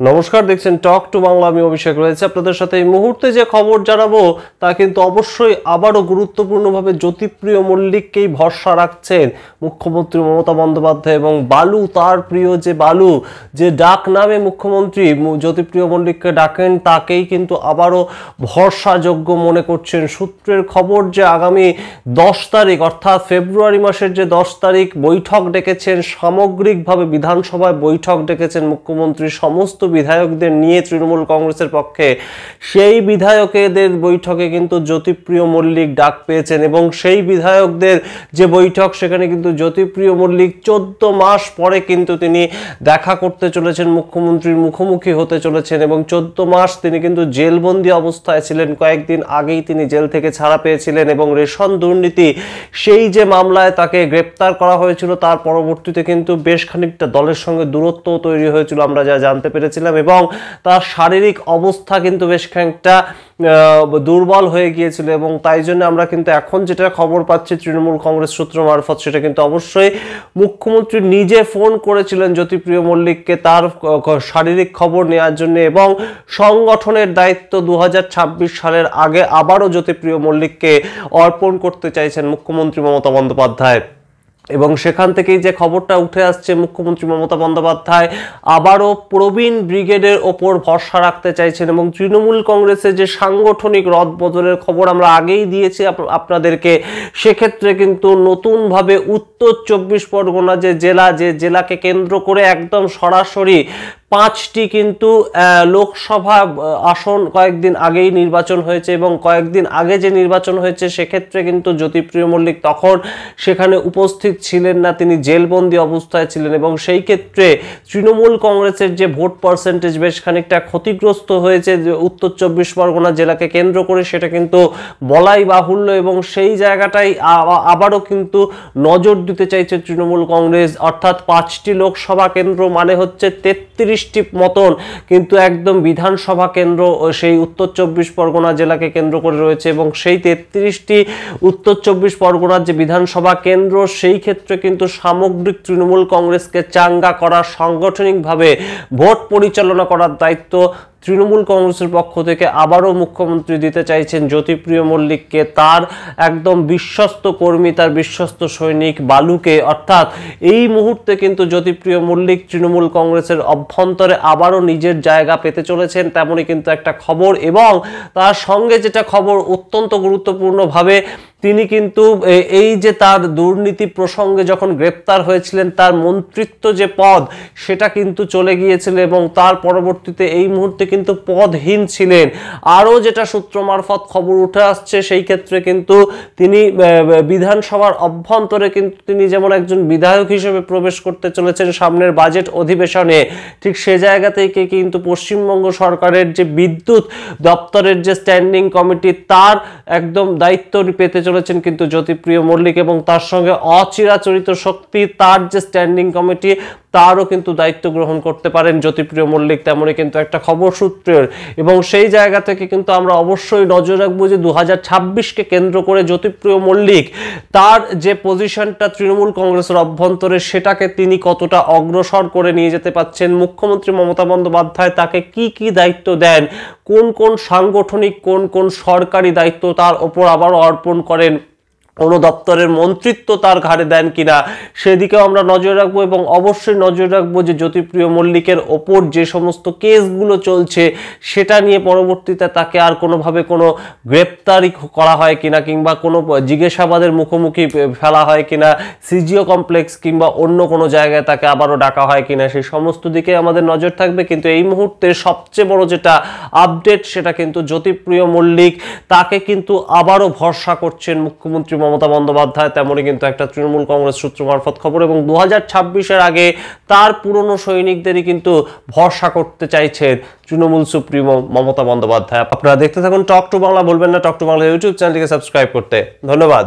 নমস্কার, দেখছেন talk to Bangla. আমি অভিষেক রয়েছে আপনাদের সাথে। এই মুহূর্তে যে খবর জানাবো তা কিন্তু অবশ্যই আবারও গুরুত্বপূর্ণভাবে জ্যোতিপ্রিয় মল্লিককেই ভরসা রাখছেন মুখ্যমন্ত্রী মমতা বন্দ্যোপাধ্যায় এবং বালু, তার প্রিয় যে বালু, যে ডাক নামে মুখ্যমন্ত্রী জ্যোতিপ্রিয় মল্লিককে ডাকেন, তাকেই কিন্তু আবারও ভরসাযোগ্য মনে করছেন। সূত্রের খবর যে আগামী 10 তারিখ অর্থাৎ ফেব্রুয়ারি মাসের যে 10 তারিখ বৈঠক ডেকেছেন, সামগ্রিকভাবে বিধানসভায় বৈঠক ডেকেছেন মুখ্যমন্ত্রী সমস্ত বিধায়কদের নিয়ে তৃণমূল কংগ্রেসের পক্ষে। সেই বিধায়কদের বৈঠকে কিন্তু জ্যোতিপ্রিয় মল্লিক ডাক পেয়েছেন এবং সেই বিধায়কদের যে বৈঠক, সেখানে কিন্তু জ্যোতিপ্রিয় মল্লিক 14 মাস পরে কিন্তু তিনি দেখা করতে চলেছেন, মুখ্যমন্ত্রীর মুখোমুখি হতে চলেছেন এবং 14 মাস তিনি কিন্তু জেলবন্দি অবস্থায় ছিলেন। কয়েকদিন আগেই তিনি জেল থেকে ছাড়া পেয়েছিলেন এবং রেশন দুর্নীতি সেই যে মামলায় তাকে গ্রেপ্তার করা হয়েছিল, তার পরবর্তীতে কিন্তু বেশ খানিকটা দলের সঙ্গে দূরত্ব তৈরি হয়েছিল, আমরা যা জানতে পেরেছিলাম, এবং তার শারীরিক অবস্থা কিন্তু বেশ খানিকটা দুর্বল হয়ে গিয়েছিল এবং তাই জন্য আমরা কিন্তু এখন যেটা খবর পাচ্ছি তৃণমূল কংগ্রেস সূত্র মারফত, সেটা কিন্তু অবশ্যই মুখ্যমন্ত্রী নিজে ফোন করেছিলেন জ্যোতিপ্রিয় মল্লিককে তার শারীরিক খবর নেওয়ার জন্য এবং সংগঠনের দায়িত্ব 2026 সালের আগে আবারও জ্যোতিপ্রিয় মল্লিককে অর্পণ করতে চাইছেন মুখ্যমন্ত্রী মমতা বন্দ্যোপাধ্যায়। এবং সেখান থেকেই যে খবরটা উঠে আসছে, মুখ্যমন্ত্রী মমতা বন্দ্যোপাধ্যায় আবারও প্রবীণ ব্রিগেডের ওপর ভরসা রাখতে চাইছেন এবং তৃণমূল কংগ্রেসের যে সাংগঠনিক রদবদলের খবর আমরা আগেই দিয়েছি আপনাদেরকে, সেক্ষেত্রে কিন্তু নতুনভাবে উত্তর 24 পরগনা যে জেলাকে কেন্দ্র করে একদম সরাসরি 5টি কিন্তু লোকসভা আসন কয়েকদিন আগেই নির্বাচন হয়েছে এবং কয়েকদিন আগে যে নির্বাচন হয়েছে সেক্ষেত্রে কিন্তু জ্যোতিপ্রিয় মল্লিক তখন সেখানে উপস্থিত ছিলেন না, তিনি জেলবন্দি অবস্থায় ছিলেন এবং সেই ক্ষেত্রে তৃণমূল কংগ্রেসের যে ভোট পার্সেন্টেজ বেশ খানিকটা ক্ষতিগ্রস্ত হয়েছে যে উত্তর 24 পরগনা জেলাকে কেন্দ্র করে, সেটা কিন্তু বলাই বাহুল্য এবং সেই জায়গাটাই আবারও কিন্তু নজর দিতে চাইছে তৃণমূল কংগ্রেস। অর্থাৎ 5টি লোকসভা কেন্দ্র মানে হচ্ছে 33টি মতন কিন্তু একদম বিধানসভা কেন্দ্র সেই উত্তর 24 পরগনা জেলাকে কেন্দ্র করে রয়েছে এবং সেই 33টি উত্তর 24 পরগনার যে বিধানসভা কেন্দ্র, সেই ক্ষেত্রে কিন্তু সামগ্রিক তৃণমূল কংগ্রেসকে চাঙ্গা করা, সাংগঠনিকভাবে ভোট পরিচালনা করার দায়িত্ব তৃণমূল কংগ্রেসের পক্ষ থেকে আবারও মুখ্যমন্ত্রী দিতে চাইছেন জ্যোতিপ্রিয় মল্লিককে, তার একদম বিশ্বস্ত কর্মী, তার বিশ্বস্ত সৈনিক বালুকে। অর্থাৎ এই মুহূর্তে কিন্তু জ্যোতিপ্রিয় মল্লিক তৃণমূল কংগ্রেসের অভ্যন্তরে আবারও নিজের জায়গা পেতে চলেছেন, তেমনই কিন্তু একটা খবর। এবং তার সঙ্গে যেটা খবর অত্যন্ত গুরুত্বপূর্ণভাবে, তিনি কিন্তু এই যে তার দুর্নীতি প্রসঙ্গে যখন গ্রেপ্তার হয়েছিলেন, তার মন্ত্রিত্ব যে পদ সেটা কিন্তু চলে গিয়েছিল এবং তার পরবর্তীতে এই মুহূর্তে কিন্তু পদহীন ছিলেন। আরও যেটা সূত্র মারফত খবর উঠে আসছে, সেই ক্ষেত্রে কিন্তু তিনি বিধানসভার অভ্যন্তরে কিন্তু তিনি যেমন একজন বিধায়ক হিসেবে প্রবেশ করতে চলেছেন সামনের বাজেট অধিবেশনে, ঠিক সে জায়গা থেকে কিন্তু পশ্চিমবঙ্গ সরকারের যে বিদ্যুৎ দপ্তরের যে স্ট্যান্ডিং কমিটি, তার একদম দায়িত্ব পেতে চলেছেন কিন্তু জ্যোতিপ্রিয় মল্লিক এবং তার সঙ্গে অচিরাচরিত শক্তি তার যে স্ট্যান্ডিং কমিটি, তারও কিন্তু দায়িত্ব গ্রহণ করতে পারেন জ্যোতিপ্রিয় মল্লিক, তেমনই কিন্তু একটা খবর সূত্রের। এবং সেই জায়গা থেকে কিন্তু আমরা অবশ্যই নজর রাখবো যে 2026কে কেন্দ্র করে জ্যোতিপ্রিয় মল্লিক তার যে পজিশনটা তৃণমূল কংগ্রেসের অভ্যন্তরে, সেটাকে তিনি কতটা অগ্রসর করে নিয়ে যেতে পারছেন। মুখ্যমন্ত্রী মমতা বন্দ্যোপাধ্যায় তাকে কি কি দায়িত্ব দেন, কোন কোন সাংগঠনিক কোন কোন সরকারি দায়িত্ব তার ওপর আবার অর্পণ করেন, কোনো দপ্তরের মন্ত্রিত্ব তার ঘাড়ে দেন কিনা, সেদিকেও আমরা নজর রাখবো। এবং অবশ্যই নজর রাখবো যে জ্যোতিপ্রিয় মল্লিকের ওপর যে সমস্ত কেসগুলো চলছে, সেটা নিয়ে পরবর্তীতে তাকে আর কোনোভাবে কোনো গ্রেপ্তারি করা হয় কিনা কিংবা কোনো জিজ্ঞাসাবাদের মুখোমুখি ফেলা হয় কিনা, সিজিও কমপ্লেক্স কিংবা অন্য কোনো জায়গায় তাকে আবারও ডাকা হয় কিনা, সেই সমস্ত দিকে আমাদের নজর থাকবে। কিন্তু এই মুহূর্তে সবচেয়ে বড় যেটা আপডেট, সেটা কিন্তু জ্যোতিপ্রিয় মল্লিক তাকে কিন্তু আবারও ভরসা করছেন মুখ্যমন্ত্রী মমতা বন্দ্যোপাধ্যায়, তেমনই কিন্তু একটা তৃণমূল কংগ্রেস সূত্র মারফত খবর। এবং 2026-এর আগে তার পুরনো সৈনিকদেরই কিন্তু ভরসা করতে চাইছেন তৃণমূল সুপ্রিমো মমতা বন্দ্যোপাধ্যায়। আপনারা দেখতে থাকুন টক টু বাংলা, বলবেন না টক টু বাংলা ইউটিউব চ্যানেলটিকে সাবস্ক্রাইব করতে। ধন্যবাদ।